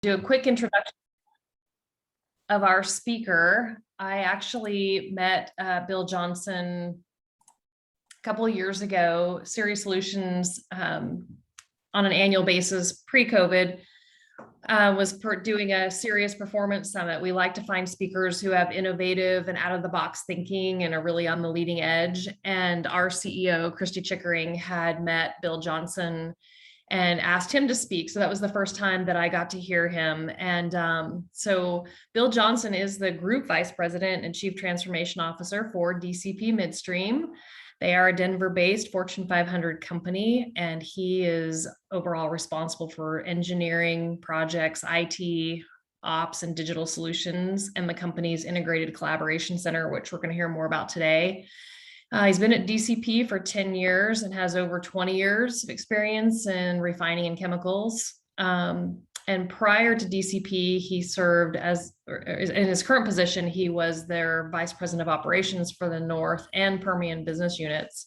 Do a quick introduction of our speaker. I actually met Bill Johnson a couple of years ago. Sirius Solutions on an annual basis pre-COVID was doing a Sirius Performance Summit. We like to find speakers who have innovative and out-of-the-box thinking and are really on the leading edge. And our CEO, Christy Chickering, had met Bill Johnson and asked him to speak. So that was the first time that I got to hear him. And so Bill Johnson is the Group Vice President and Chief Transformation Officer for DCP Midstream. They are a Denver-based Fortune 500 company, and he is overall responsible for engineering, projects, IT, ops, and digital solutions, and the company's integrated collaboration center, which we're going to hear more about today. He's been at DCP for 10 years and has over 20 years of experience in refining and chemicals. And prior to DCP, he served as, in his current position, he was their Vice President of Operations for the North and Permian business units.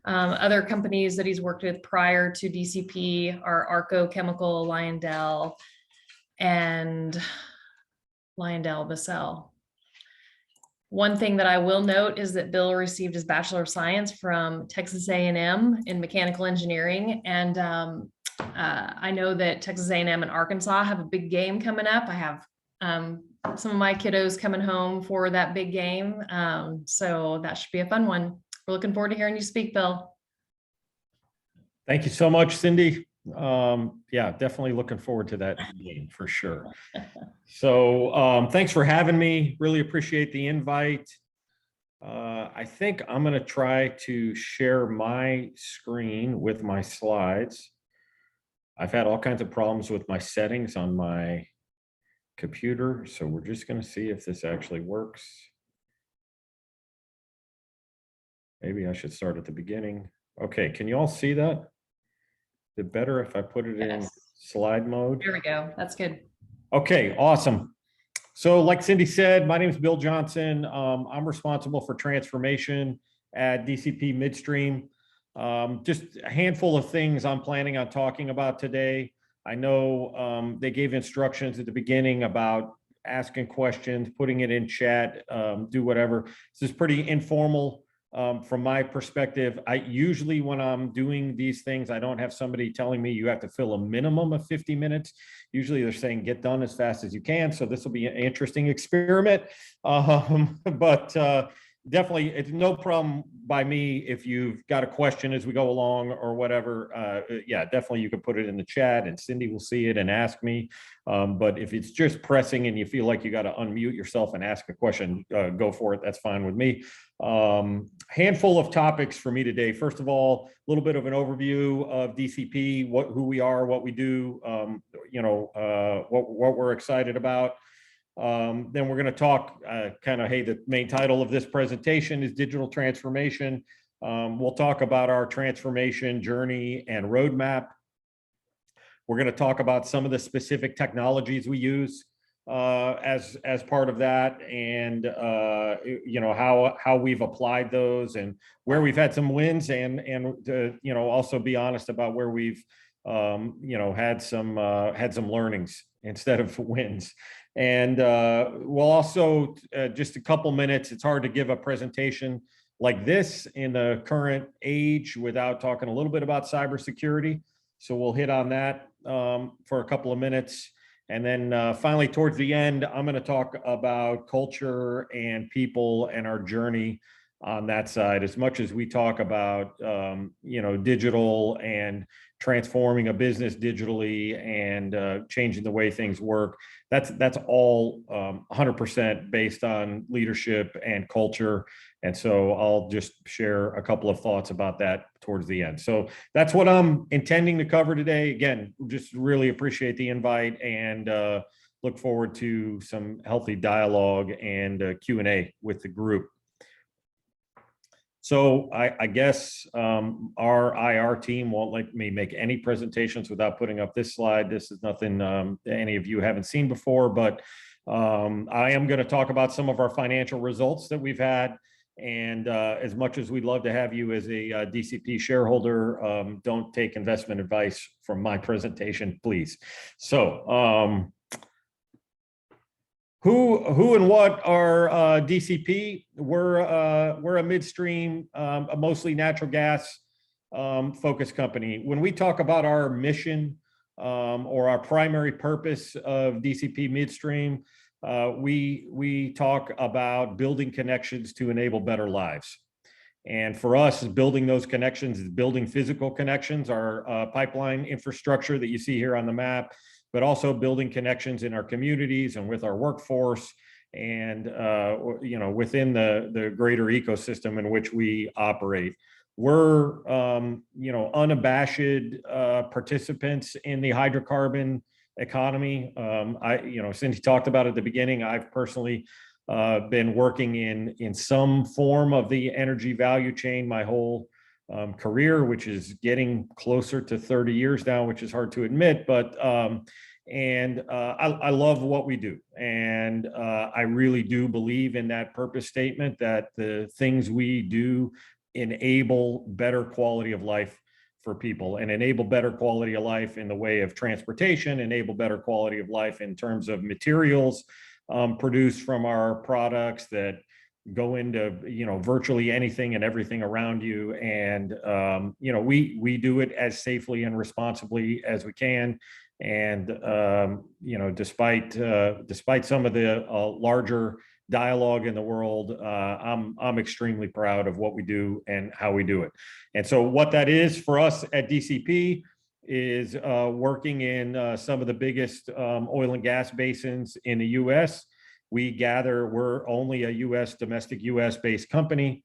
Other companies that he's worked with prior to DCP are Arco Chemical, Lyondell, and LyondellBasell. One thing that I will note is that Bill received his Bachelor of Science from Texas A&M in mechanical engineering. And I know that Texas A&M and Arkansas have a big game coming up. I have some of my kiddos coming home for that big game. So that should be a fun one. We're looking forward to hearing you speak, Bill. Thank you so much, Cindy. Yeah, definitely looking forward to that game for sure. So thanks for having me. Really appreciate the invite. I think I'm going to try to share my screen with my slides. I've had all kinds of problems with my settings on my computer, so we're just going to see if this actually works. Maybe I should start at the beginning. Okay, can you all see that? Is it better if I put it in slide mode? There we go. That's good. Okay, awesome. So like Cindy said, my name is Bill Johnson. I'm responsible for transformation at DCP Midstream. Just a handful of things I'm planning on talking about today. I know they gave instructions at the beginning about asking questions, putting it in chat, do whatever. This is pretty informal. From my perspective, I usually, when I'm doing these things, I don't have somebody telling me you have to fill a minimum of 50 minutes. Usually they're saying get done as fast as you can. So this will be an interesting experiment. But definitely, it's no problem by me if you've got a question as we go along or whatever. Yeah, definitely you can put it in the chat and Cindy will see it and ask me. But if it's just pressing and you feel like you got to unmute yourself and ask a question, go for it. That's fine with me. Handful of topics for me today. First of all, a little bit of an overview of DCP, who we are, what we do, what we're excited about. Then we're going to talk hey, the main title of this presentation is digital transformation. We'll talk about our transformation journey and roadmap. We're going to talk about some of the specific technologies we use as part of that, and how we've applied those and where we've had some wins, and also be honest about where we've had some learnings instead of wins. And we'll also just a couple minutes. It's hard to give a presentation like this in the current age without talking a little bit about cybersecurity. So we'll hit on that for a couple of minutes. And then finally, towards the end, I'm going to talk about culture and people and our journey on that side. As much as we talk about, digital and transforming a business digitally and changing the way things work, that's all 100% based on leadership and culture. And so I'll just share a couple of thoughts about that towards the end. So that's what I'm intending to cover today. Again, just really appreciate the invite and look forward to some healthy dialogue and Q&A with the group. So I guess our IR team won't let me make any presentations without putting up this slide. This is nothing any of you haven't seen before, but I am going to talk about some of our financial results that we've had. And as much as we'd love to have you as a DCP shareholder, don't take investment advice from my presentation, please. So who and what are DCP? We're a midstream, a mostly natural gas focused company. When we talk about our mission or our primary purpose of DCP Midstream, we talk about building connections to enable better lives. And for us, building those connections is building physical connections, our pipeline infrastructure that you see here on the map, but also building connections in our communities and with our workforce and within the greater ecosystem in which we operate. We're unabashed participants in the hydrocarbon economy. Cindy talked about it at the beginning. I've personally been working in some form of the energy value chain my whole career, which is getting closer to 30 years now, which is hard to admit, but I love what we do. And I really do believe in that purpose statement that the things we do enable better quality of life for people and enable better quality of life in the way of transportation, enable better quality of life in terms of materials produced from our products that go into virtually anything and everything around you. And we do it as safely and responsibly as we can. And despite some of the larger dialogue in the world, I'm extremely proud of what we do and how we do it. And so what that is for us at DCP is working in some of the biggest oil and gas basins in the US. We're only a domestic US based company.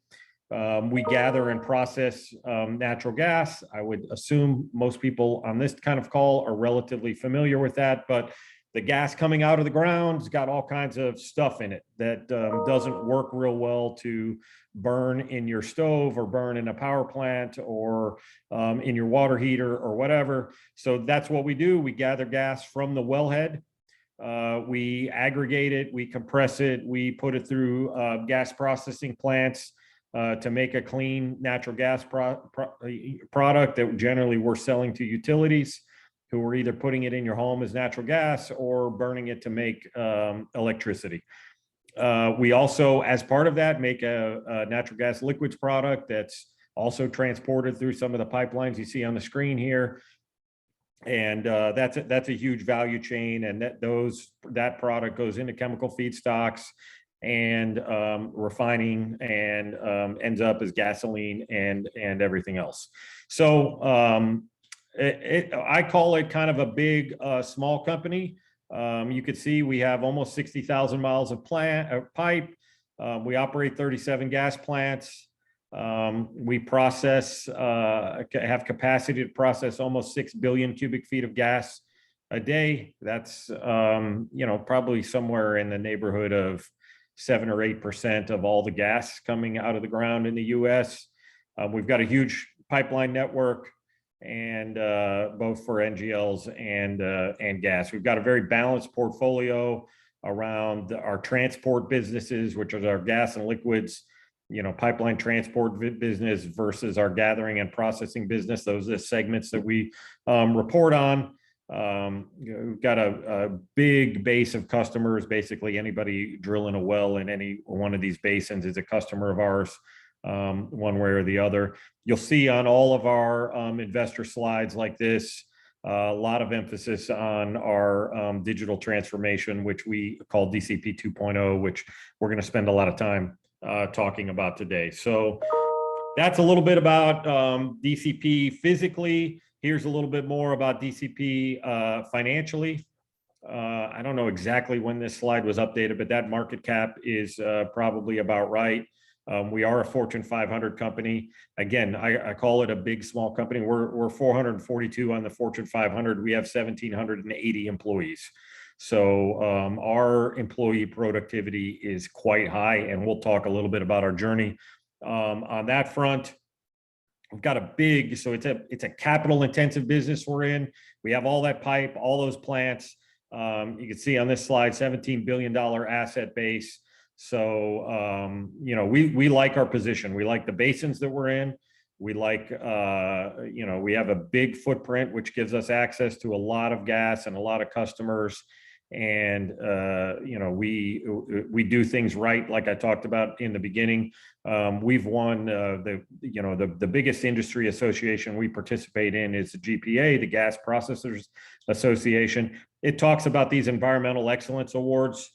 We gather and process natural gas. I would assume most people on this kind of call are relatively familiar with that, but the gas coming out of the ground has got all kinds of stuff in it that doesn't work real well to burn in your stove or burn in a power plant or in your water heater or whatever. So that's what we do. We gather gas from the wellhead. We aggregate it, we compress it, we put it through gas processing plants to make a clean natural gas product that generally we're selling to utilities who are either putting it in your home as natural gas or burning it to make electricity. We also, as part of that, make a natural gas liquids product that's also transported through some of the pipelines you see on the screen here. And that's a huge value chain, and that product goes into chemical feedstocks and refining and ends up as gasoline and everything else. So I call it kind of a big small company. You could see we have almost 60,000 miles of pipe. We operate 37 gas plants. We have capacity to process almost 6 billion cubic feet of gas a day. That's probably somewhere in the neighborhood of 7 or 8% of all the gas coming out of the ground in the US. We've got a huge pipeline network, and both for NGLs and gas. We've got a very balanced portfolio around our transport businesses, which are our gas and liquids, pipeline transport business versus our gathering and processing business. Those are the segments that we report on. We've got a big base of customers. Basically, anybody drilling a well in any one of these basins is a customer of ours, one way or the other. You'll see on all of our investor slides like this, a lot of emphasis on our digital transformation, which we call DCP 2.0, which we're going to spend a lot of time talking about today. So that's a little bit about DCP physically. Here's a little bit more about DCP financially. I don't know exactly when this slide was updated, but that market cap is probably about right. We are a Fortune 500 company. Again, I call it a big, small company. We're 442 on the Fortune 500. We have 1,780 employees. So our employee productivity is quite high, and we'll talk a little bit about our journey on that front. We've got so it's a capital intensive business we're in. We have all that pipe, all those plants. You can see on this slide, $17 billion asset base. So, we like our position. We like the basins that we're in. We like, we have a big footprint, which gives us access to a lot of gas and a lot of customers. And, we do things right, like I talked about in the beginning. We've won the biggest industry association we participate in is the GPA, the Gas Processors Association. It talks about these environmental excellence awards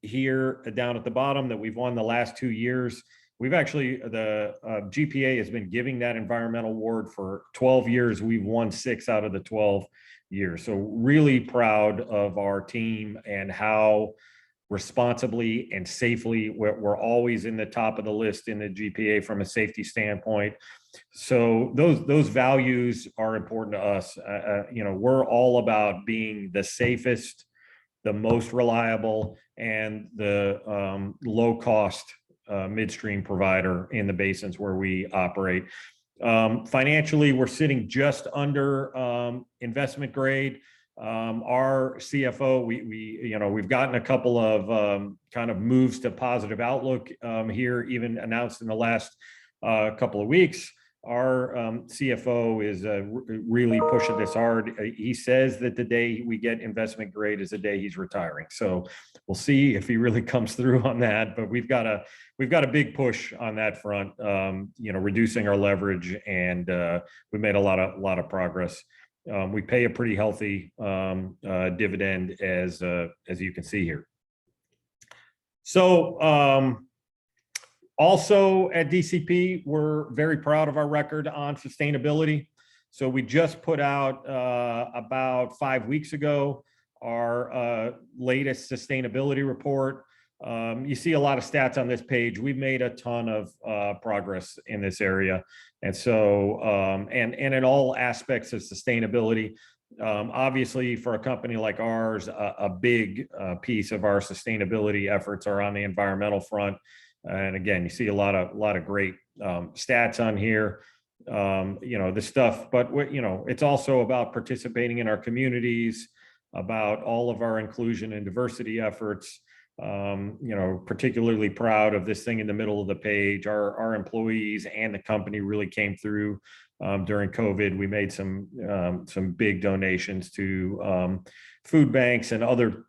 here down at the bottom that we've won the last 2 years. We've actually, the GPA has been giving that environmental award for 12 years. We've won 6 out of the 12 years. So really proud of our team and how responsibly and safely we're always in the top of the list in the GPA from a safety standpoint. So those values are important to us. We're all about being the safest, the most reliable, and the low cost midstream provider in the basins where we operate. Financially, we're sitting just under investment grade. Our CFO, we've gotten a couple of kind of moves to positive outlook here, even announced in the last couple of weeks. Our CFO is really pushing this hard. He says that the day we get investment grade is the day he's retiring. So we'll see if he really comes through on that. But we've got a big push on that front. Reducing our leverage, and we made a lot of progress. We pay a pretty healthy dividend, as you can see here. So. Also at DCP, we're very proud of our record on sustainability. So we just put out about 5 weeks ago our latest sustainability report. You see a lot of stats on this page. We've made a ton of progress in this area. And so, and in all aspects of sustainability, obviously for a company like ours, a big piece of our sustainability efforts are on the environmental front. And again, you see a lot of great stats on here, this stuff, but it's also about participating in our communities, about all of our inclusion and diversity efforts. Particularly proud of this thing in the middle of the page. Our employees and the company really came through during COVID. We made some big donations to food banks and other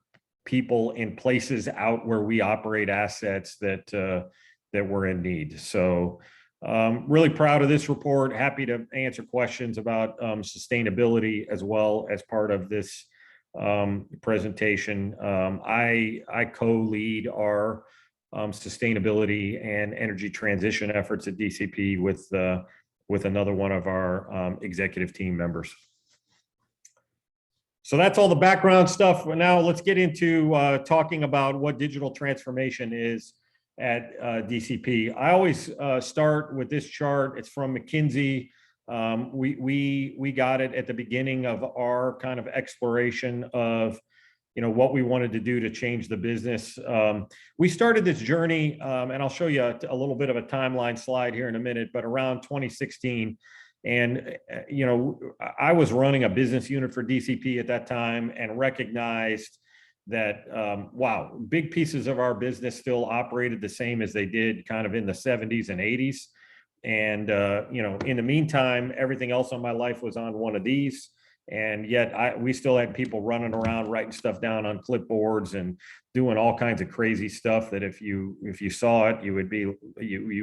people in places out where we operate assets that were in need. So really proud of this report. Happy to answer questions about sustainability as well as part of this presentation. I co-lead our sustainability and energy transition efforts at DCP with another one of our executive team members. So that's all the background stuff. Now let's get into talking about what digital transformation is at DCP. I always start with this chart. It's from McKinsey. We got it at the beginning of our kind of exploration of what we wanted to do to change the business. We started this journey, and I'll show you a little bit of a timeline slide here in a minute, but around 2016. And, I was running a business unit for DCP at that time and recognized that, wow, big pieces of our business still operated the same as they did kind of in the 70s and 80s. And, in the meantime, everything else on my life was on one of these. And yet we still had people running around writing stuff down on clipboards and doing all kinds of crazy stuff that if you saw it, you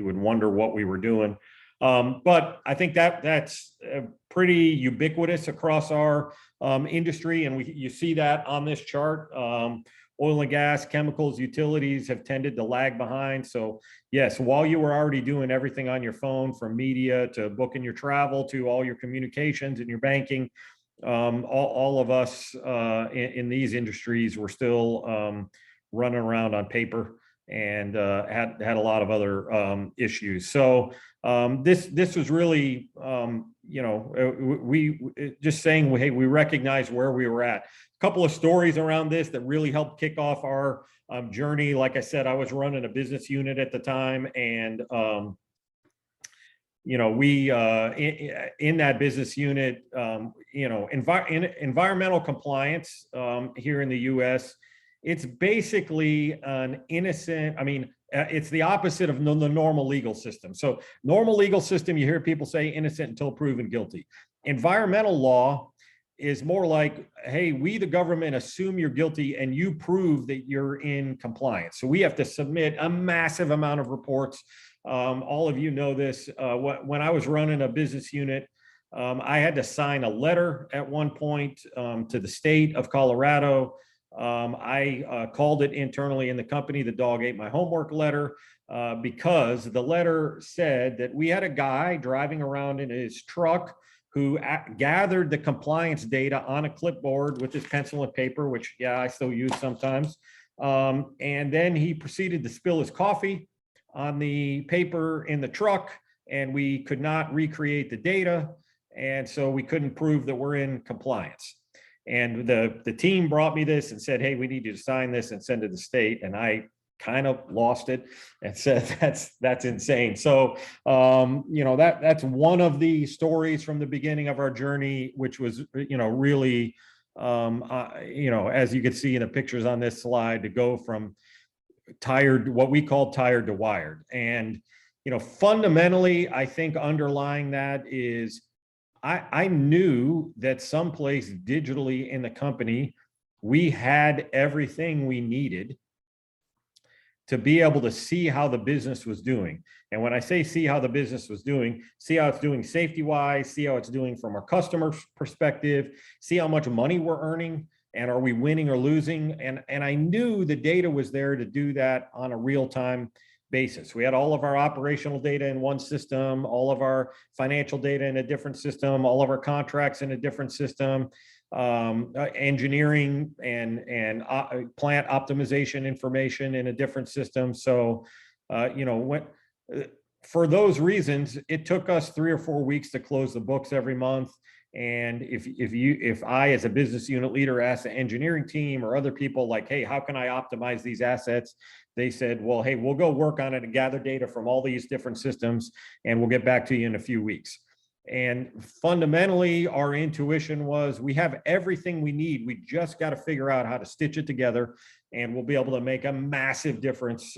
would wonder what we were doing. But I think that's pretty ubiquitous across our industry, and you see that on this chart. Oil and gas, chemicals, utilities have tended to lag behind. So yes, while you were already doing everything on your phone, from media to booking your travel to all your communications and your banking, all of us in these industries were still running around on paper and had a lot of other issues. So this was really, we just saying, hey, we recognize where we were at. A couple of stories around this that really helped kick off our journey. Like I said, I was running a business unit at the time, and we in that business unit, environmental compliance here in the U.S. It's basically an innocent, I mean, it's the opposite of the normal legal system. So normal legal system, you hear people say innocent until proven guilty. Environmental law is more like, hey, we, the government, assume you're guilty and you prove that you're in compliance. So we have to submit a massive amount of reports. All of you know this. When I was running a business unit, I had to sign a letter at one point to the state of Colorado. I called it internally in the company, the dog ate my homework letter, because the letter said that we had a guy driving around in his truck who gathered the compliance data on a clipboard with his pencil and paper, which, yeah, I still use sometimes. And then he proceeded to spill his coffee on the paper in the truck, and we could not recreate the data. And so we couldn't prove that we're in compliance. And the team brought me this and said, hey, we need you to sign this and send it to the state. And I kind of lost it and said, that's insane. So, that's one of the stories from the beginning of our journey, which was, really, as you can see in the pictures on this slide, to go from tired, what we call tired to wired. And, fundamentally, I think underlying that is, I knew that someplace digitally in the company, we had everything we needed to be able to see how the business was doing. And when I say see how the business was doing, see how it's doing safety-wise, see how it's doing from our customer perspective, see how much money we're earning, and are we winning or losing? And I knew the data was there to do that on a real-time basis. We had all of our operational data in one system, all of our financial data in a different system, all of our contracts in a different system, engineering and plant optimization information in a different system. So, for those reasons, it took us 3 or 4 weeks to close the books every month. And if I, as a business unit leader, asked the engineering team or other people like, hey, how can I optimize these assets? They said, well, hey, we'll go work on it and gather data from all these different systems, and we'll get back to you in a few weeks. And fundamentally, our intuition was we have everything we need. We just got to figure out how to stitch it together, and we'll be able to make a massive difference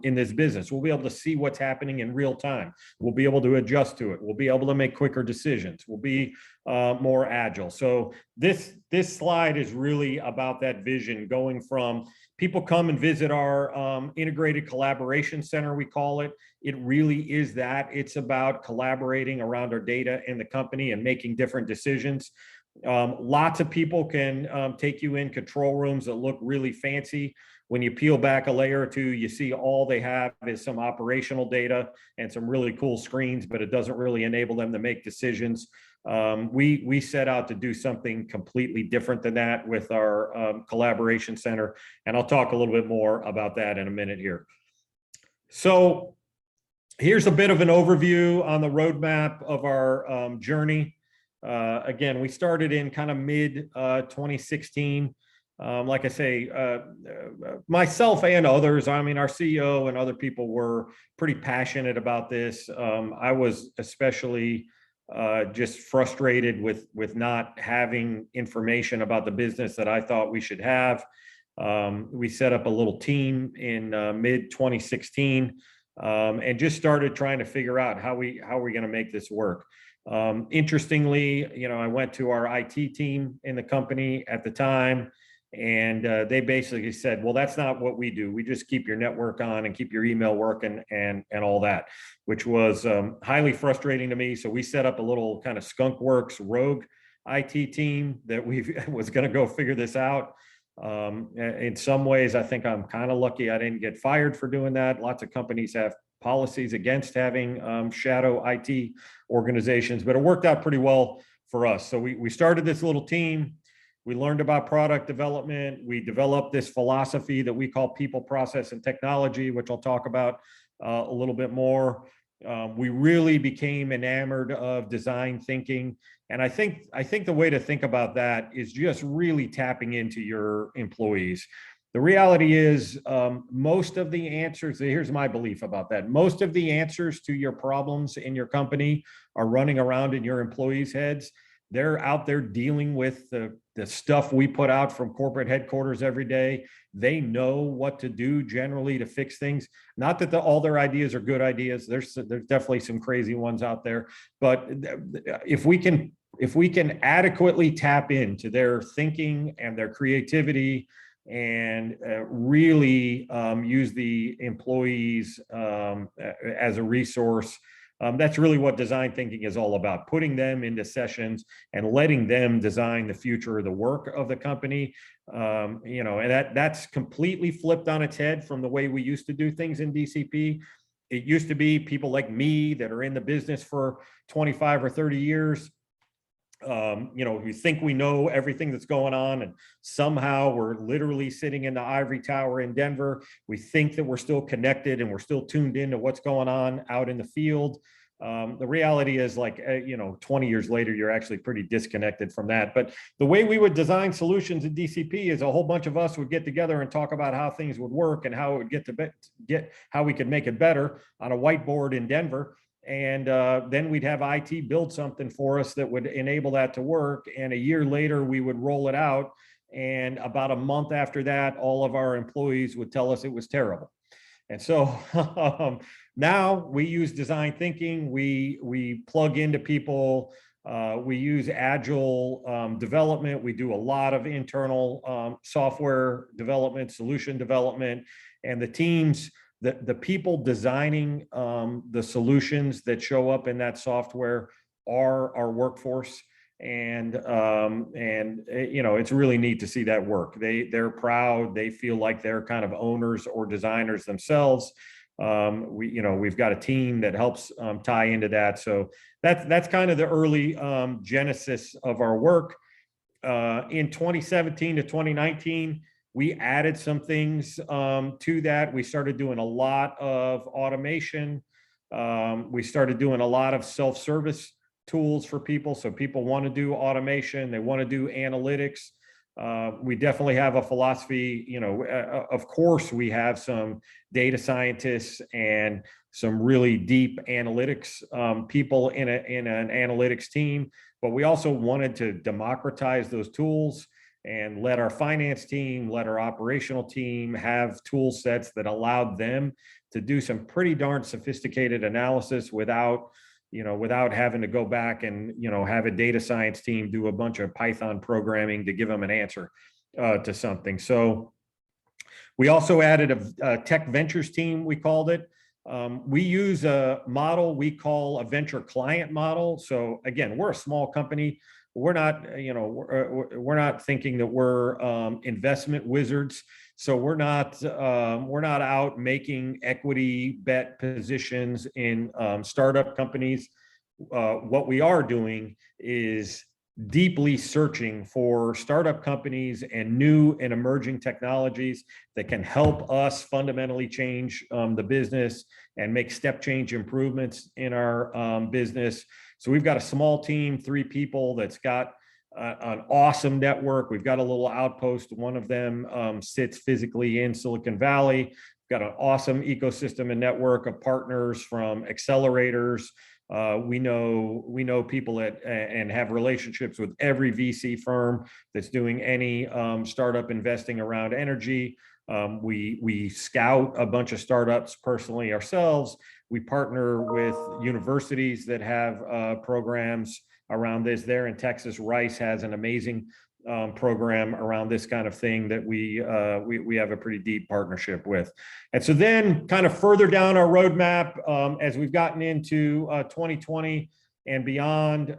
in this business. We'll be able to see what's happening in real time. We'll be able to adjust to it. We'll be able to make quicker decisions. We'll be more agile. So this slide is really about that vision, going from people come and visit our integrated collaboration center, we call it. It really is that. It's about collaborating around our data in the company and making different decisions. Lots of people can take you in control rooms that look really fancy. When you peel back a layer or two, you see all they have is some operational data and some really cool screens, but it doesn't really enable them to make decisions. We set out to do something completely different than that with our collaboration center. And I'll talk a little bit more about that in a minute here. So here's a bit of an overview on the roadmap of our journey. Again, we started in kind of mid 2016. Like I say, myself and others, I mean, our CEO and other people were pretty passionate about this. I was especially just frustrated with not having information about the business that I thought we should have. We set up a little team in mid 2016 and just started trying to figure out how we're going to make this work. Interestingly, I went to our IT team in the company at the time, and they basically said, well, that's not what we do. We just keep your network on and keep your email working and all that, which was highly frustrating to me. So we set up a little kind of skunk works rogue IT team that was going to go figure this out. In some ways, I think I'm kind of lucky I didn't get fired for doing that. Lots of companies have policies against having shadow IT organizations, but it worked out pretty well for us. So we started this little team. We learned about product development. We developed this philosophy that we call people, process, and technology, which I'll talk about a little bit more. We really became enamored of design thinking. And I think the way to think about that is just really tapping into your employees. The reality is most of the answers, here's my belief about that. Most of the answers to your problems in your company are running around in your employees' heads. They're out there dealing with the stuff we put out from corporate headquarters every day. They know what to do generally to fix things. Not that all their ideas are good ideas. There's definitely some crazy ones out there, but if we can adequately tap into their thinking and their creativity and really use the employees as a resource, that's really what design thinking is all about, putting them into sessions and letting them design the future of the work of the company. And that's completely flipped on its head from the way we used to do things in DCP. It used to be people like me that are in the business for 25 or 30 years. We think we know everything that's going on, and somehow we're literally sitting in the ivory tower in Denver. We think that we're still connected and we're still tuned into what's going on out in the field. The reality is, 20 years later, you're actually pretty disconnected from that. But the way we would design solutions in DCP is a whole bunch of us would get together and talk about how things would work and how it would how we could make it better on a whiteboard in Denver. And then we'd have IT build something for us that would enable that to work. And a year later, we would roll it out. And about a month after that, all of our employees would tell us it was terrible. And so now we use design thinking. We plug into people. We use agile development. We do a lot of internal software development, solution development, and the teams. The people designing the solutions that show up in that software are our workforce, and it's really neat to see that work. They're proud. They feel like they're kind of owners or designers themselves. We've got a team that helps tie into that. So that's kind of the early genesis of our work. In 2017 to 2019. We added some things to that. We started doing a lot of automation. We started doing a lot of self-service tools for people. So people want to do automation. They want to do analytics. We definitely have a philosophy, of course, we have some data scientists and some really deep analytics people in an analytics team, but we also wanted to democratize those tools and let our finance team, let our operational team have tool sets that allowed them to do some pretty darn sophisticated analysis without having to go back and, have a data science team do a bunch of Python programming to give them an answer to something. So we also added a tech ventures team, we called it. We use a model we call a venture client model. So again, we're a small company. We're not, we're not thinking that we're investment wizards. So we're not out making equity bet positions in startup companies. What we are doing is deeply searching for startup companies and new and emerging technologies that can help us fundamentally change the business and make step change improvements in our business. So we've got a small team, 3 people, that's got an awesome network. We've got a little outpost. One of them sits physically in Silicon Valley. We've got an awesome ecosystem and network of partners from accelerators. We know people and have relationships with every VC firm that's doing any startup investing around energy. We scout a bunch of startups personally ourselves. We partner with universities that have programs around this. There in Texas, Rice has an amazing program around this kind of thing that we have a pretty deep partnership with. And so then kind of further down our roadmap, as we've gotten into 2020 and beyond,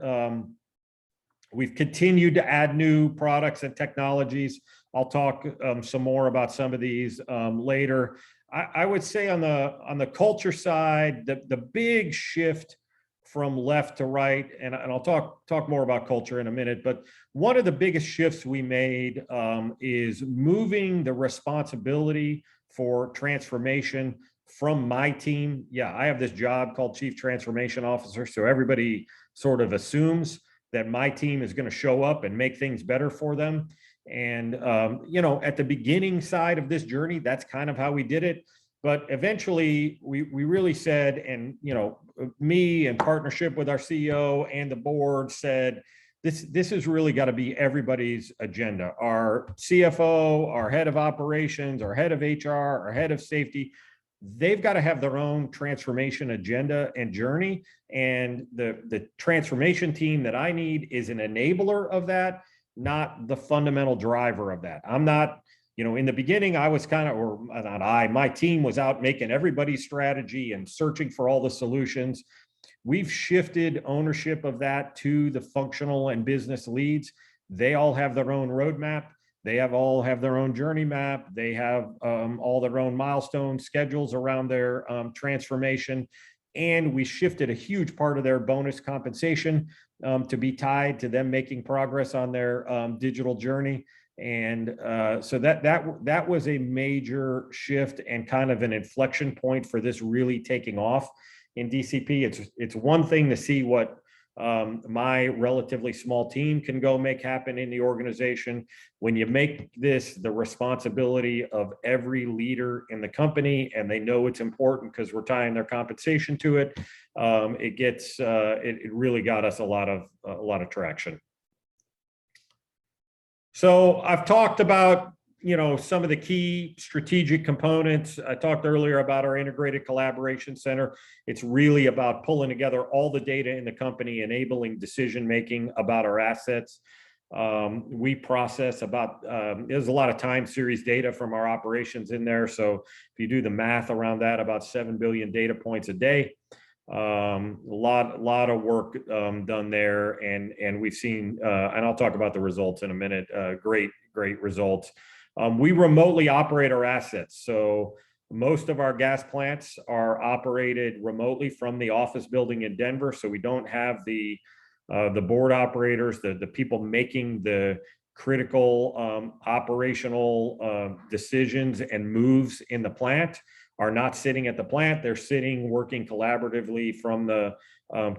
we've continued to add new products and technologies. I'll talk some more about some of these later. I would say on the culture side, the big shift from left to right, and I'll talk more about culture in a minute, but one of the biggest shifts we made is moving the responsibility for transformation from my team. Yeah, I have this job called Chief Transformation Officer, so everybody sort of assumes that my team is going to show up and make things better for them. And, at the beginning side of this journey, that's kind of how we did it. But eventually we really said, and, me in partnership with our CEO and the board said, this has really got to be everybody's agenda. Our CFO, our head of operations, our head of HR, our head of safety, they've got to have their own transformation agenda and journey. And the transformation team that I need is an enabler of that, not the fundamental driver of that. I'm not, in the beginning, I was kind of, or not I, my team was out making everybody's strategy and searching for all the solutions. We've shifted ownership of that to the functional and business leads. They all have their own roadmap. They all have their own journey map. They have all their own milestone schedules around their transformation. And we shifted a huge part of their bonus compensation to be tied to them making progress on their digital journey. And so that was a major shift and kind of an inflection point for this really taking off in DCP. It's one thing to see what my relatively small team can go make happen in the organization. When you make this the responsibility of every leader in the company, and they know it's important because we're tying their compensation to it, it really got us a lot of traction. So I've talked about some of the key strategic components. I talked earlier about our integrated collaboration center. It's really about pulling together all the data in the company, enabling decision-making about our assets. We process there's a lot of time series data from our operations in there. So if you do the math around that, about 7 billion data points a day. A lot of work done there, and we've seen, and I'll talk about the results in a minute, great results. We remotely operate our assets. So most of our gas plants are operated remotely from the office building in Denver. So we don't have the board operators, the people making the critical operational decisions and moves in the plant are not sitting at the plant. They're working collaboratively from the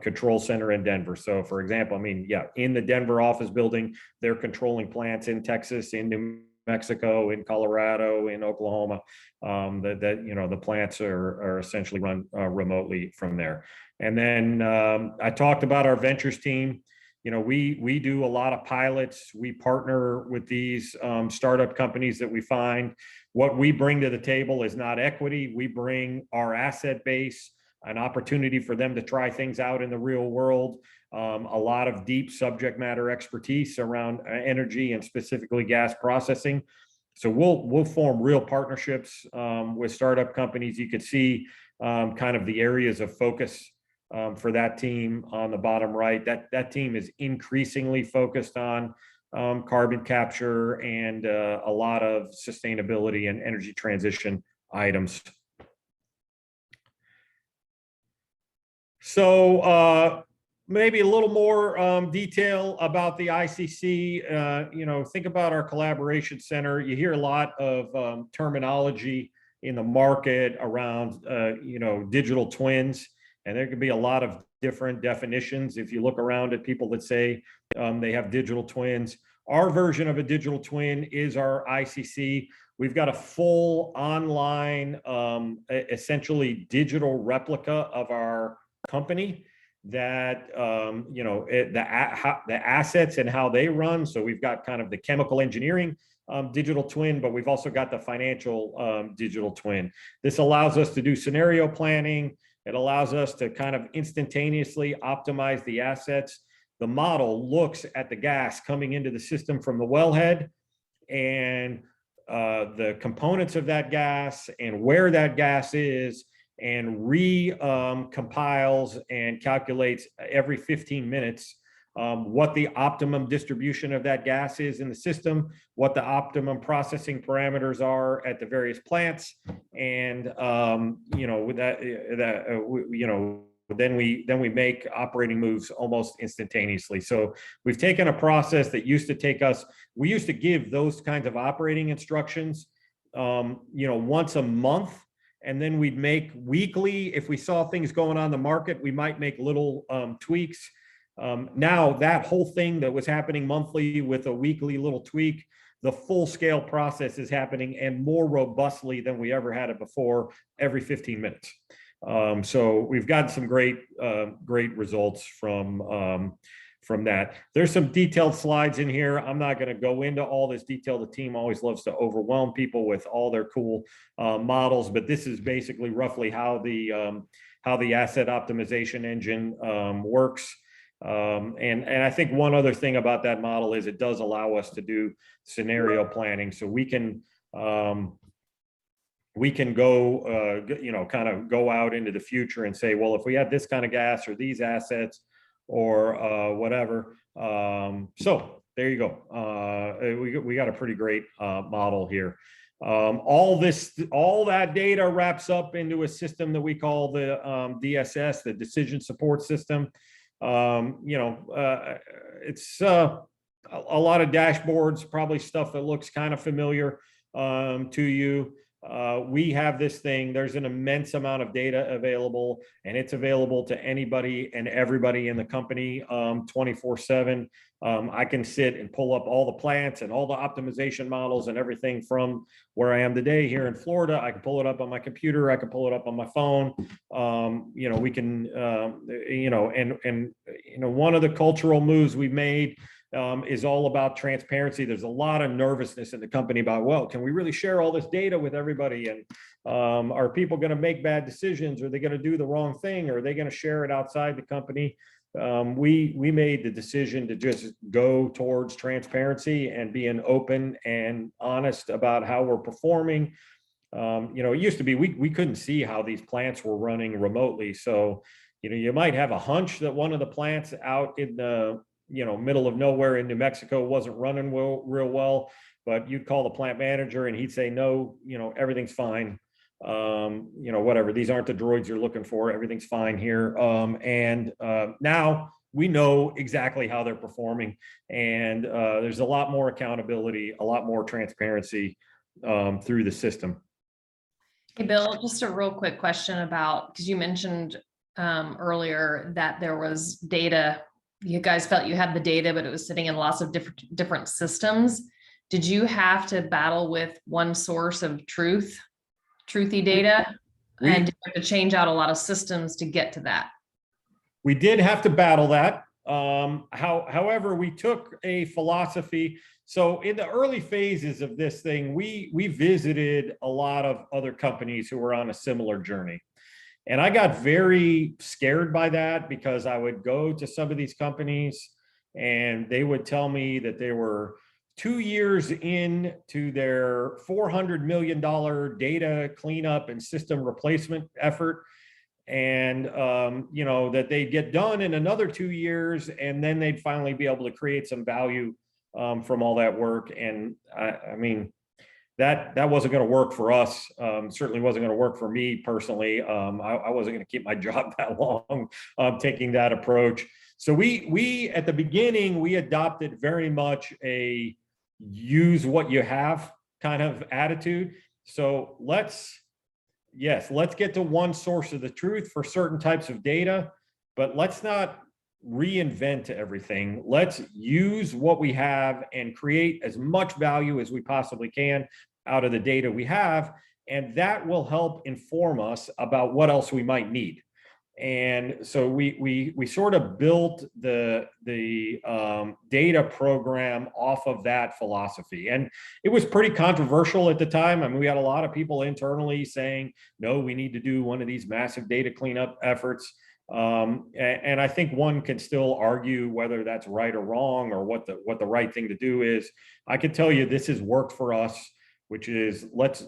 control center in Denver. So for example, in the Denver office building, they're controlling plants in Texas, in New Mexico, in Colorado, in Oklahoma. The plants are essentially run remotely from there. And then I talked about our ventures team. We do a lot of pilots. We partner with these startup companies that we find. What we bring to the table is not equity. We bring our asset base, an opportunity for them to try things out in the real world, a lot of deep subject matter expertise around energy and specifically gas processing. So we'll form real partnerships with startup companies. You could see kind of the areas of focus for that team on the bottom right. That team is increasingly focused on carbon capture and a lot of sustainability and energy transition items. So maybe a little more detail about the ICC. Think about our collaboration center. You hear a lot of terminology in the market around digital twins, and there could be a lot of different definitions. If you look around at people that say they have digital twins, our version of a digital twin is our ICC. We've got a full online, essentially digital replica of our company that the assets and how they run. So we've got kind of the chemical engineering digital twin, but we've also got the financial digital twin. This allows us to do scenario planning. It allows us to kind of instantaneously optimize the assets. The model looks at the gas coming into the system from the wellhead and the components of that gas and where that gas is, and compiles and calculates every 15 minutes what the optimum distribution of that gas is in the system, what the optimum processing parameters are at the various plants, and then we make operating moves almost instantaneously. So we've taken a process that used to take us, we used to give those kinds of operating instructions once a month, and then we'd make weekly. If we saw things going on in the market, we might make little tweaks. Now that whole thing that was happening monthly with a weekly little tweak, the full scale process is happening, and more robustly than we ever had it before, every 15 minutes. So we've gotten some great results from from that. There's some detailed slides in here. I'm not going to go into all this detail. The team always loves to overwhelm people with all their cool models, but this is basically roughly how the asset optimization engine works. And I think one other thing about that model is it does allow us to do scenario planning, so we can go, kind of go out into the future and say, well, if we had this kind of gas or these assets or whatever. So there you go. We got a pretty great model here. All that data wraps up into a system that we call the DSS, the Decision Support System. It's a lot of dashboards, probably stuff that looks kind of familiar to you. We have this thing, there's an immense amount of data available, and it's available to anybody and everybody in the company 24/7. I can sit and pull up all the plants and all the optimization models and everything from where I am today here in Florida. I can pull it up on my computer. I can pull it up on my phone. We can, one of the cultural moves we've made is all about transparency. There's a lot of nervousness in the company about, well, can we really share all this data with everybody? And are people going to make bad decisions? Are they going to do the wrong thing? Or are they going to share it outside the company? We made the decision to just go towards transparency and being open and honest about how we're performing. It used to be we couldn't see how these plants were running remotely. So, you might have a hunch that one of the plants out in the middle of nowhere in New Mexico wasn't running real well, but you'd call the plant manager and he'd say, no, everything's fine. Whatever, these aren't the droids you're looking for. Everything's fine here. Now we know exactly how they're performing, and there's a lot more accountability, a lot more transparency through the system. Hey, Bill, just a real quick question about, because you mentioned earlier that there was data. You guys felt you had the data, but it was sitting in lots of different systems. Did you have to battle with one source of truthy data, and did you have to change out a lot of systems to get to that? We did have to battle that. However, we took a philosophy. So in the early phases of this thing, we visited a lot of other companies who were on a similar journey. And I got very scared by that, because I would go to some of these companies and they would tell me that they were 2 years into their $400 million data cleanup and system replacement effort. And, that they'd get done in another 2 years, and then they'd finally be able to create some value from all that work. And I mean, that wasn't going to work for us. Certainly wasn't going to work for me personally. I wasn't going to keep my job that long taking that approach. So we at the beginning, we adopted very much a use what you have kind of attitude. So let's get to one source of the truth for certain types of data, but let's not reinvent everything. Let's use what we have and create as much value as we possibly can out of the data we have. And that will help inform us about what else we might need. And so we sort of built the data program off of that philosophy. And it was pretty controversial at the time. I mean, we had a lot of people internally saying, no, we need to do one of these massive data cleanup efforts. And I think one can still argue whether that's right or wrong, or what the right thing to do is. I can tell you this has worked for us, which is let's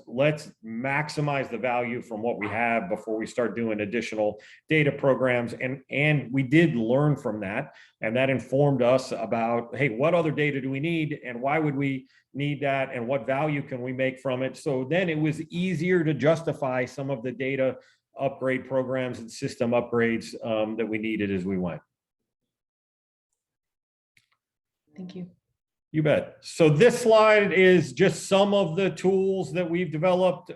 maximize the value from what we have before we start doing additional data programs. And we did learn from that, and that informed us about, hey, what other data do we need, and why would we need that, and what value can we make from it? So then it was easier to justify some of the data upgrade programs and system upgrades that we needed as we went. Thank you. You bet. So this slide is just some of the tools that we've developed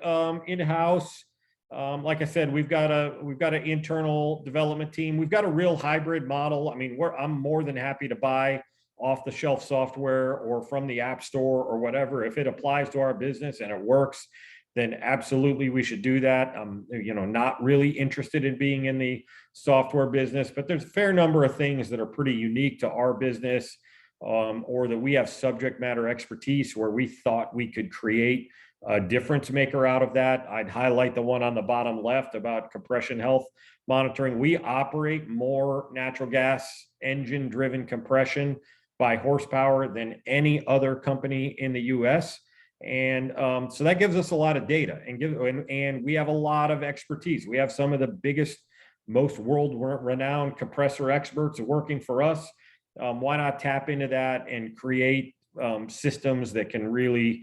in-house. Like I said, we've got an internal development team. We've got a real hybrid model. I mean, I'm more than happy to buy off-the-shelf software or from the App Store or whatever. If it applies to our business and it works, then absolutely we should do that. I'm, not really interested in being in the software business, but there's a fair number of things that are pretty unique to our business, or that we have subject matter expertise where we thought we could create a difference maker out of that. I'd highlight the one on the bottom left about compression health monitoring. We operate more natural gas engine driven compression by horsepower than any other company in the US. And so that gives us a lot of data, and we have a lot of expertise. We have some of the biggest, most world-renowned compressor experts working for us. Why not tap into that and create systems that can really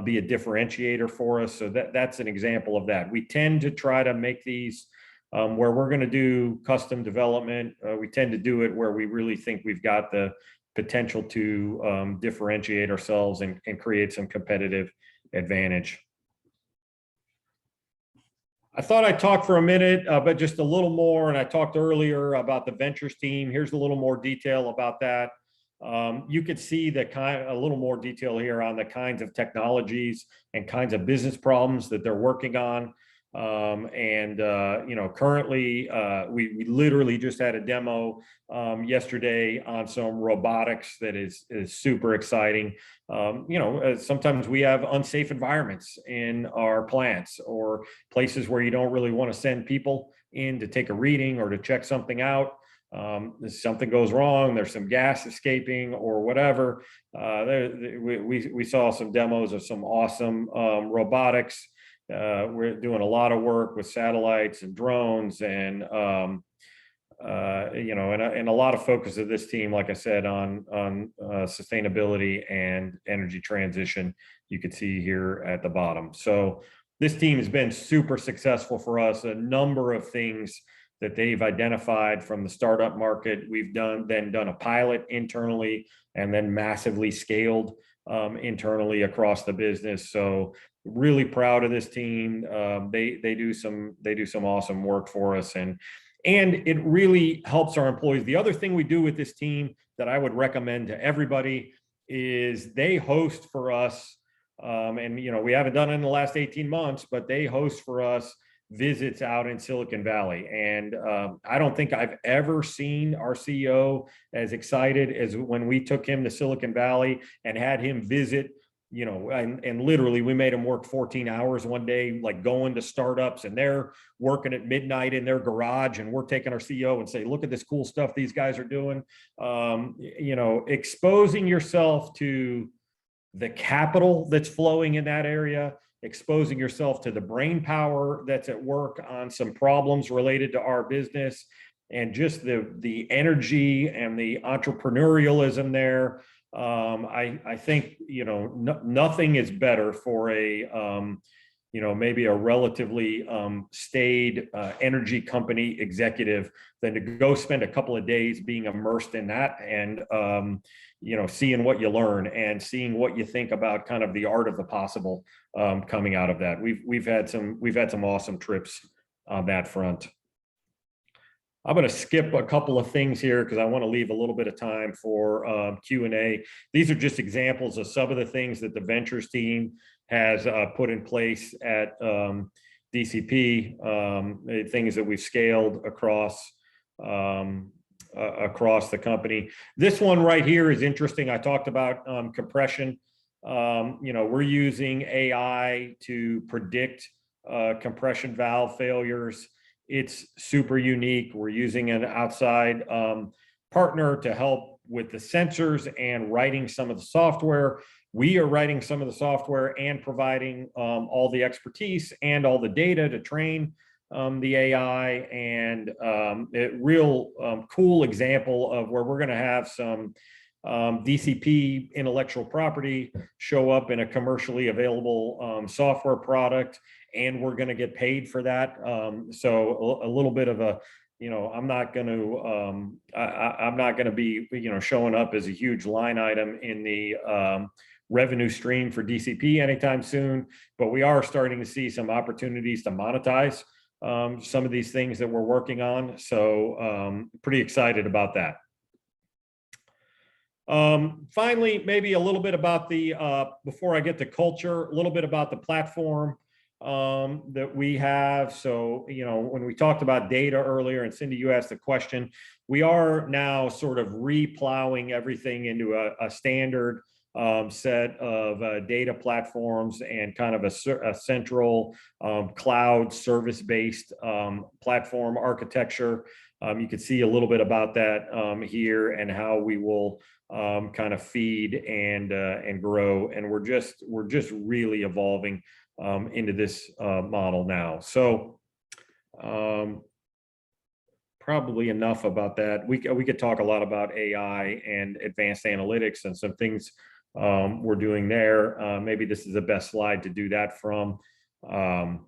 be a differentiator for us? So that's an example of that. We tend to try to make these where we're going to do custom development. We tend to do it where we really think we've got the potential to differentiate ourselves and create some competitive advantage. I thought I'd talk for a minute, but just a little more. And I talked earlier about the ventures team. Here's a little more detail about that. You could see a little more detail here on the kinds of technologies and kinds of business problems that they're working on. Currently we literally just had a demo yesterday on some robotics that is super exciting. Sometimes we have unsafe environments in our plants or places where you don't really want to send people in to take a reading or to check something out. If something goes wrong, there's some gas escaping or whatever. We saw some demos of some awesome robotics. We're doing a lot of work with satellites and drones, and and a lot of focus of this team, like I said, on sustainability and energy transition. You can see here at the bottom. So this team has been super successful for us. A number of things that they've identified from the startup market. We've done a pilot internally and then massively scaled internally across the business. So really proud of this team. They do some awesome work for us, and it really helps our employees. The other thing we do with this team that I would recommend to everybody is they host for us. We haven't done it in the last 18 months, but they host for us visits out in Silicon Valley. And I don't think I've ever seen our CEO as excited as when we took him to Silicon Valley and had him visit, and literally we made him work 14 hours one day, like going to startups, and they're working at midnight in their garage, and we're taking our CEO and say, look at this cool stuff these guys are doing. Exposing yourself to the capital that's flowing in that area, exposing yourself to the brain power that's at work on some problems related to our business, and just the energy and the entrepreneurialism there. I think, nothing is better for maybe a relatively staid energy company executive than to go spend a couple of days being immersed in that and, seeing what you learn and seeing what you think about kind of the art of the possible coming out of that. We've had some awesome trips on that front. I'm going to skip a couple of things here because I want to leave a little bit of time for Q&A. These are just examples of some of the things that the ventures team has put in place at DCP, things that we've scaled across the company. This one right here is interesting. I talked about compression. We're using AI to predict compression valve failures. It's super unique. We're using an outside partner to help with the sensors and writing some of the software. We are writing some of the software and providing all the expertise and all the data to train the AI, and a real cool example of where we're going to have some DCP intellectual property show up in a commercially available software product, and we're going to get paid for that. So a little bit of a, I'm not going to be, showing up as a huge line item in the revenue stream for DCP anytime soon, but we are starting to see some opportunities to monetize some of these things that we're working on. So pretty excited about that. Finally, maybe a little bit about before I get to culture, a little bit about the platform. that we have. So, when we talked about data earlier, and Cindy, you asked the question, we are now sort of replowing everything into a standard set of data platforms and kind of a central cloud service-based platform architecture. You can see a little bit about that here and how we will kind of feed and grow. And we're just really evolving into this model now. So probably enough about that. We could talk a lot about AI and advanced analytics and some things we're doing there. Maybe this is the best slide to do that from. A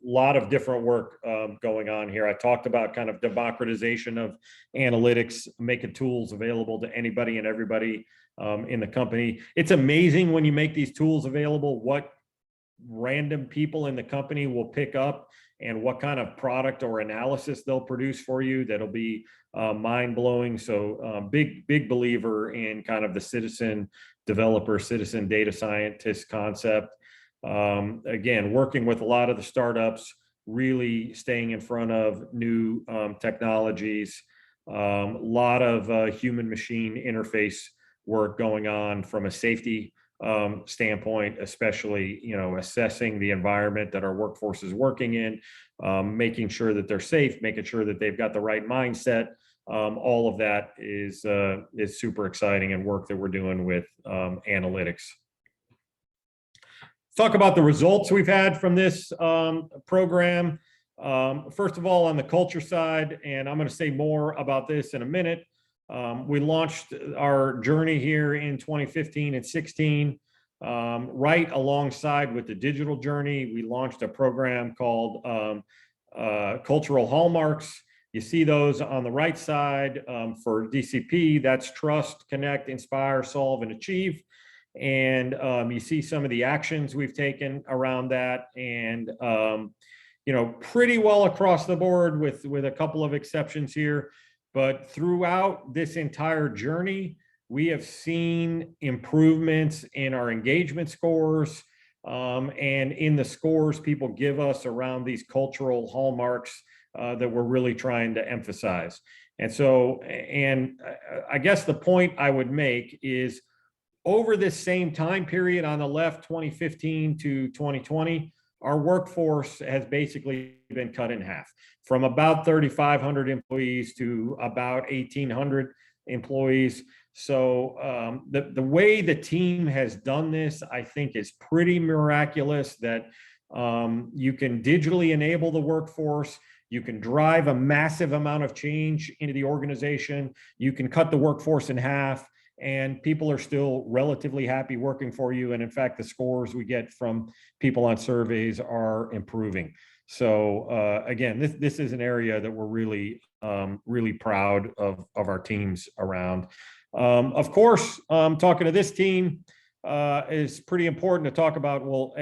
lot of different work going on here. I talked about kind of democratization of analytics, making tools available to anybody and everybody in the company. It's amazing when you make these tools available, what random people in the company will pick up and what kind of product or analysis they'll produce for you that'll be mind-blowing. So big believer in kind of the citizen developer, citizen data scientist concept. Again, working with a lot of the startups, really staying in front of new technologies, a lot of human machine interface work going on from a safety standpoint, especially, assessing the environment that our workforce is working in, making sure that they're safe, making sure that they've got the right mindset. All of that is super exciting and work that we're doing with analytics. Talk about the results we've had from this program. First of all, on the culture side, and I'm going to say more about this in a minute. We launched our journey here in 2015 and 16. Right alongside with the digital journey, we launched a program called Cultural Hallmarks. You see those on the right side for DCP. That's Trust, Connect, Inspire, Solve, and Achieve. And you see some of the actions we've taken around that, and pretty well across the board with a couple of exceptions here. But throughout this entire journey, we have seen improvements in our engagement scores and in the scores people give us around these cultural hallmarks that we're really trying to emphasize. And so, I guess the point I would make is, over this same time period on the left, 2015 to 2020, our workforce has basically been cut in half, from about 3,500 employees to about 1,800 employees. So the way the team has done this, I think, is pretty miraculous, that you can digitally enable the workforce. You can drive a massive amount of change into the organization. You can cut the workforce in half, and people are still relatively happy working for you. And in fact, the scores we get from people on surveys are improving. So again, this is an area that we're really proud of our teams around. Of course, talking to this team is pretty important to talk about. Well,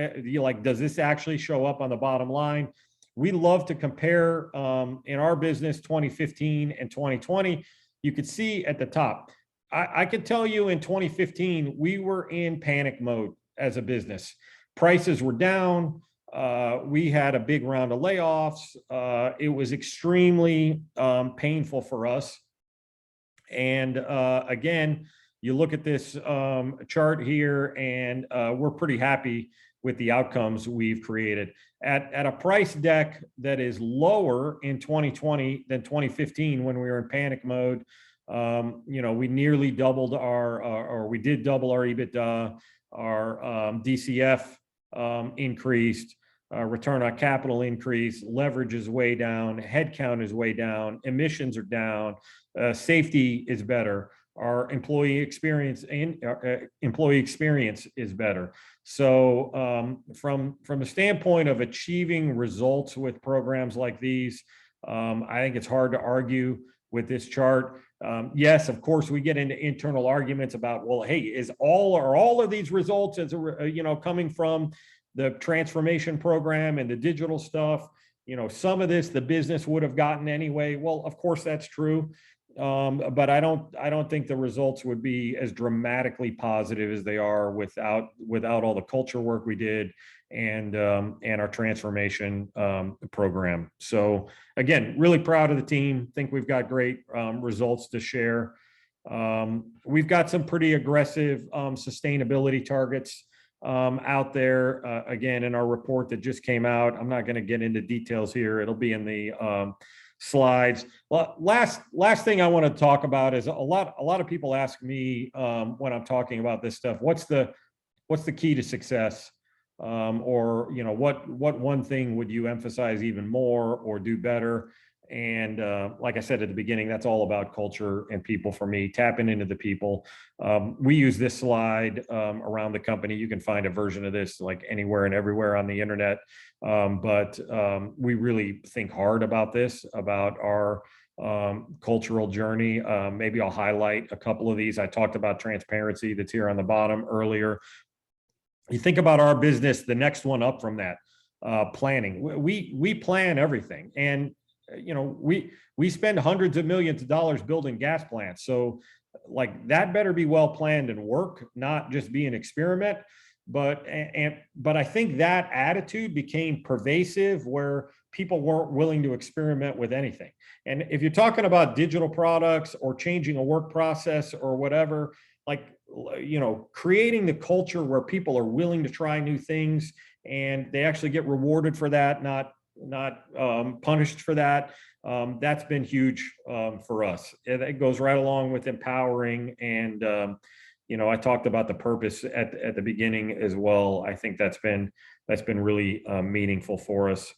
does this actually show up on the bottom line? We love to compare in our business 2015 and 2020. You could see at the top. I could tell you in 2015, we were in panic mode as a business. Prices were down. We had a big round of layoffs. It was extremely painful for us. And again, you look at this chart here, and we're pretty happy with the outcomes we've created. At a price deck that is lower in 2020 than 2015, when we were in panic mode, we nearly doubled we did double our EBITDA, our DCF increased, return on capital increased, leverage is way down, headcount is way down, emissions are down, safety is better, our employee experience is better. So from the standpoint of achieving results with programs like these, I think it's hard to argue with this chart. Yes, of course, we get into internal arguments about, well, hey, are all of these results coming from the transformation program and the digital stuff? Some of this the business would have gotten anyway. Well, of course, that's true. but I don't think the results would be as dramatically positive as they are without all the culture work we did and our transformation program. So again, really proud of the team. Think we've got great results to share. We've got some pretty aggressive sustainability targets out there. Again, in our report that just came out, I'm not going to get into details here. It'll be in the slides. Well, last thing I want to talk about is a lot of people ask me when I'm talking about this stuff, what's the key to success? Or, you know, what one thing would you emphasize even more or do better? And like I said at the beginning, that's all about culture and people for me, tapping into the people. We use this slide around the company. You can find a version of this like anywhere and everywhere on the internet. But we really think hard about this, about our cultural journey. Maybe I'll highlight a couple of these. I talked about transparency that's here on the bottom earlier. You think about our business, the next one up from that, planning. We plan everything. And you know, we spend hundreds of millions of dollars building gas plants. So like that better be well planned and work, not just be an experiment. But I think that attitude became pervasive where people weren't willing to experiment with anything. And if you're talking about digital products or changing a work process or whatever, like, you know, creating the culture where people are willing to try new things and they actually get rewarded for that, not punished for that. That's been huge for us. It goes right along with empowering. And, you know, I talked about the purpose at the beginning as well. I think that's been really meaningful for us.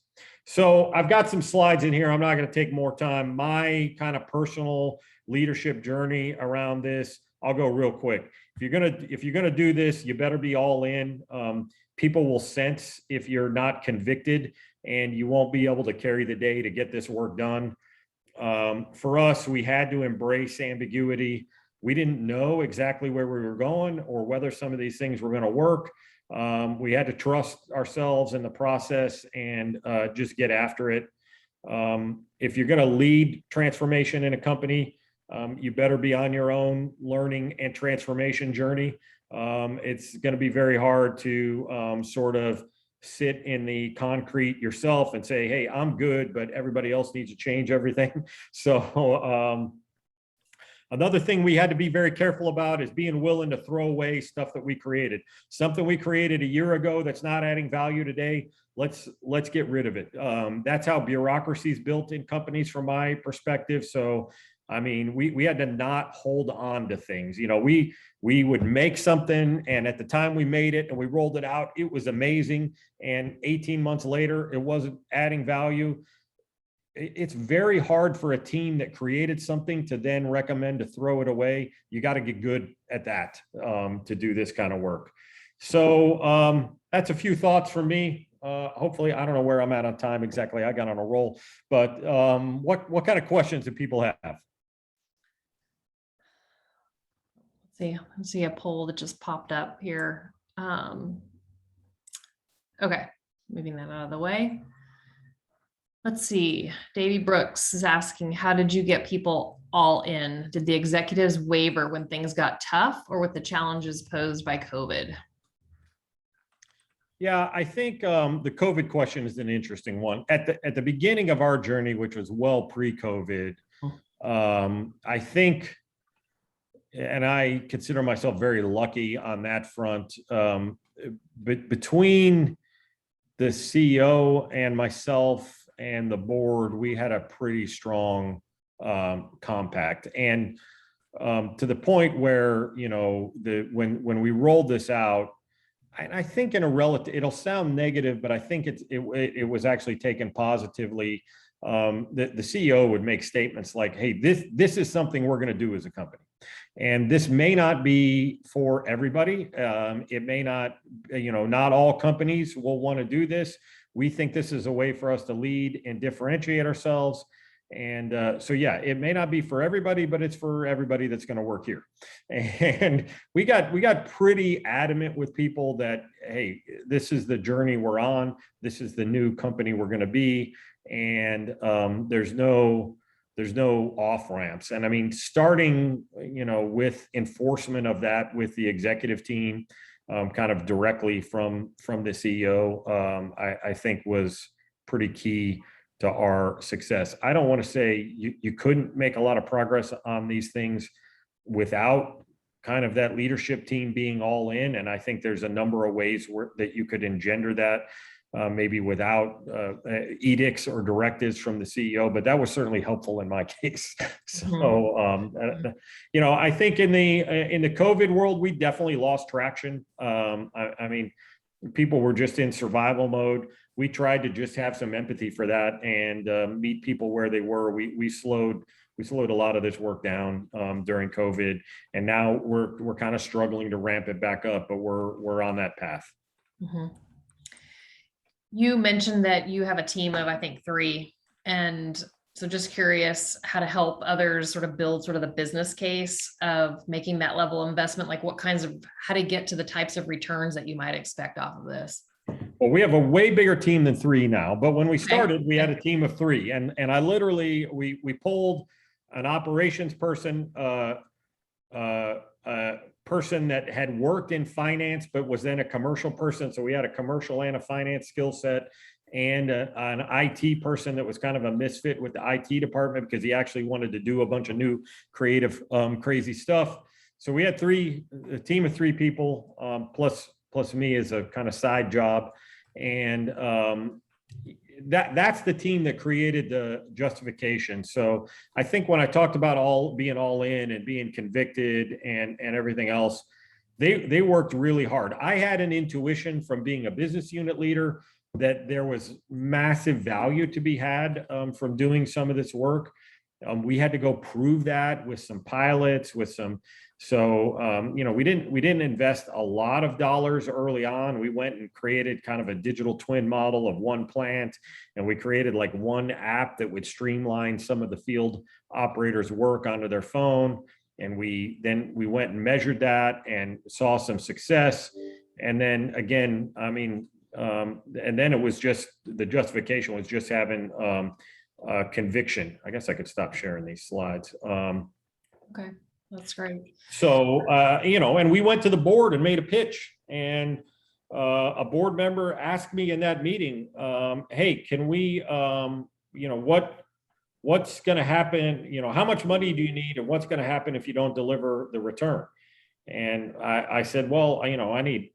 So I've got some slides in here. I'm not going to take more time. My kind of personal leadership journey around this, I'll go real quick. If you're gonna do this, you better be all in. People will sense if you're not convicted, and you won't be able to carry the day to get this work done. For us, we had to embrace ambiguity. We didn't know exactly where we were going or whether some of these things were going to work. We had to trust ourselves in the process and just get after it. If you're going to lead transformation in a company, you better be on your own learning and transformation journey. It's going to be very hard to sort of sit in the concrete yourself and say, hey, I'm good, but everybody else needs to change everything. So another thing we had to be very careful about is being willing to throw away stuff that we created. Something we created a year ago that's not adding value today, let's get rid of it. That's how bureaucracy is built in companies from my perspective. So I mean, we had to not hold on to things. You know, we would make something, and at the time we made it and we rolled it out, it was amazing. And 18 months later, it wasn't adding value. It's very hard for a team that created something to then recommend to throw it away. You got to get good at that to do this kind of work. So that's a few thoughts from me. Hopefully, I don't know where I'm at on time exactly. I got on a roll, but what kind of questions do people have? I see a poll that just popped up here. Okay, moving that out of the way. Let's see. Davy Brooks is asking, how did you get people all in? Did the executives waver when things got tough or with the challenges posed by COVID? Yeah, I think the COVID question is an interesting one. At the beginning of our journey, which was well pre-COVID, I think, and I consider myself very lucky on that front, but between the CEO and myself and the board, we had a pretty strong compact. And to the point where, you know, when we rolled this out, I think in a relative, it'll sound negative, but I think it was actually taken positively. The CEO would make statements like, hey, this is something we're going to do as a company. And this may not be for everybody. It may not, you know, not all companies will want to do this. We think this is a way for us to lead and differentiate ourselves. And so, yeah, it may not be for everybody, but it's for everybody that's going to work here. And we got pretty adamant with people that, hey, this is the journey we're on. This is the new company we're going to be. And there's no there's no off ramps. And I mean, starting, with enforcement of that with the executive team, kind of directly from the CEO, I think was pretty key to our success. I don't want to say you couldn't make a lot of progress on these things without kind of that leadership team being all in. And I think there's a number of ways that you could engender that, maybe without edicts or directives from the CEO, but that was certainly helpful in my case. So, I think in the COVID world, we definitely lost traction. I mean, people were just in survival mode. We tried to just have some empathy for that and meet people where they were. We slowed a lot of this work down during COVID, and now we're kind of struggling to ramp it back up, but we're on that path. Mm-hmm. You mentioned that you have a team of, I think, 3, and so just curious how to help others sort of build sort of the business case of making that level of investment, like how to get to the types of returns that you might expect off of this. Well, we have a way bigger team than 3 now, but when we started, we had a team of 3, and I literally, we pulled an operations person, person that had worked in finance, but was then a commercial person. So we had a commercial and a finance skill set, and an IT person that was kind of a misfit with the IT department because he actually wanted to do a bunch of new creative, crazy stuff. So we had a team of 3 people, plus me as a kind of side job. And that's the team that created the justification. So I think when I talked about being all in and being convicted and everything else, they worked really hard. I had an intuition from being a business unit leader that there was massive value to be had from doing some of this work. We had to go prove that with some pilots, we didn't invest a lot of dollars early on. We went and created kind of a digital twin model of one plant, and we created like one app that would streamline some of the field operators' work onto their phone. And we went and measured that and saw some success. And then again, I mean, and then it was just, the justification was just having conviction. I guess I could stop sharing these slides. Okay, that's great. So, and we went to the board and made a pitch, and a board member asked me in that meeting, hey, can we, what's going to happen? How much money do you need, and what's going to happen if you don't deliver the return? And I said, well, I need,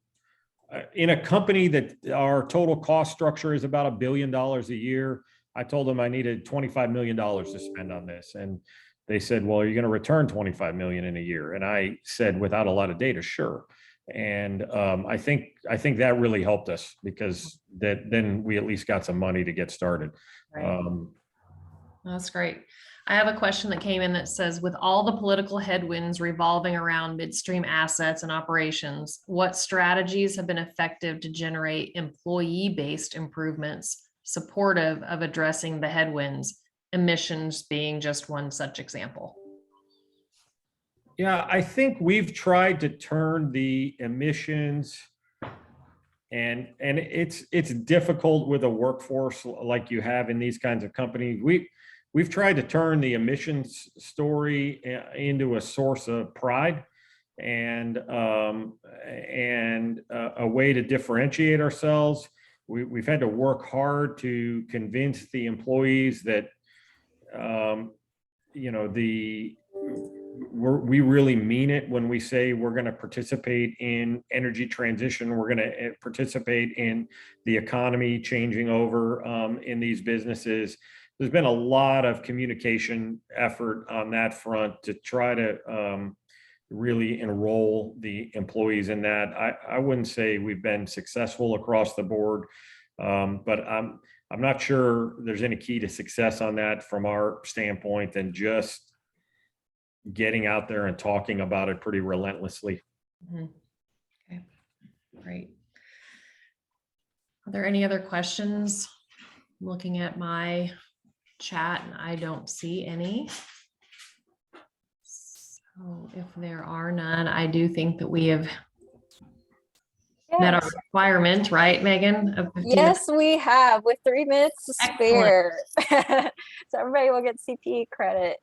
in a company that our total cost structure is about $1 billion a year, I told them I needed $25 million to spend on this. And they said, well, are you going to return 25 million in a year? And I said, without a lot of data, sure. And I think that really helped us, because then we at least got some money to get started. Right. That's great. I have a question that came in that says, with all the political headwinds revolving around midstream assets and operations, what strategies have been effective to generate employee-based improvements supportive of addressing the headwinds, emissions being just one such example? Yeah, I think we've tried to turn the emissions, and it's difficult with a workforce like you have in these kinds of companies. We've tried to turn the emissions story into a source of pride and a way to differentiate ourselves. We've had to work hard to convince the employees that we really mean it when we say we're going to participate in energy transition. We're going to participate in the economy changing over in these businesses. There's been a lot of communication effort on that front to try to really enroll the employees in that. I wouldn't say we've been successful across the board, but I'm not sure there's any key to success on that from our standpoint than just getting out there and talking about it pretty relentlessly. Mm-hmm. Okay, great. Are there any other questions? I'm looking at my chat and I don't see any. So if there are none, I do think that we have. met our Yes. requirement, right, Megan? Of 15 minutes? Yes, we have, with 3 minutes to Excellent. spare. So everybody will get CPE credit.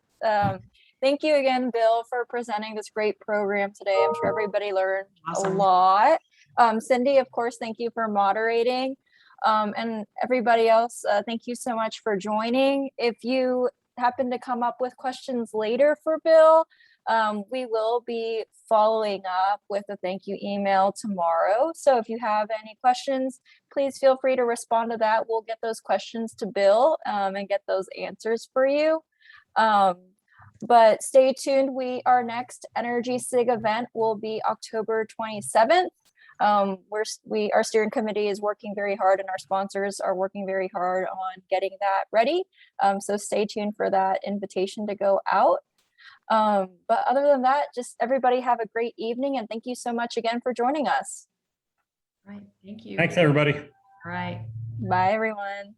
Thank you again, Bill, for presenting this great program today. I'm sure everybody learned Awesome. a lot. Cindy, of course, thank you for moderating. And everybody else, thank you so much for joining. If you happen to come up with questions later for Bill, we will be following up with a thank you email tomorrow. So if you have any questions, please feel free to respond to that. We'll get those questions to Bill and get those answers for you. But stay tuned. Our next Energy SIG event will be October 27th. Our steering committee is working very hard, and our sponsors are working very hard on getting that ready. So stay tuned for that invitation to go out. But other than that, just everybody have a great evening, and thank you so much again for joining us. Right. Thank you. Thanks, everybody. All right. Bye, everyone.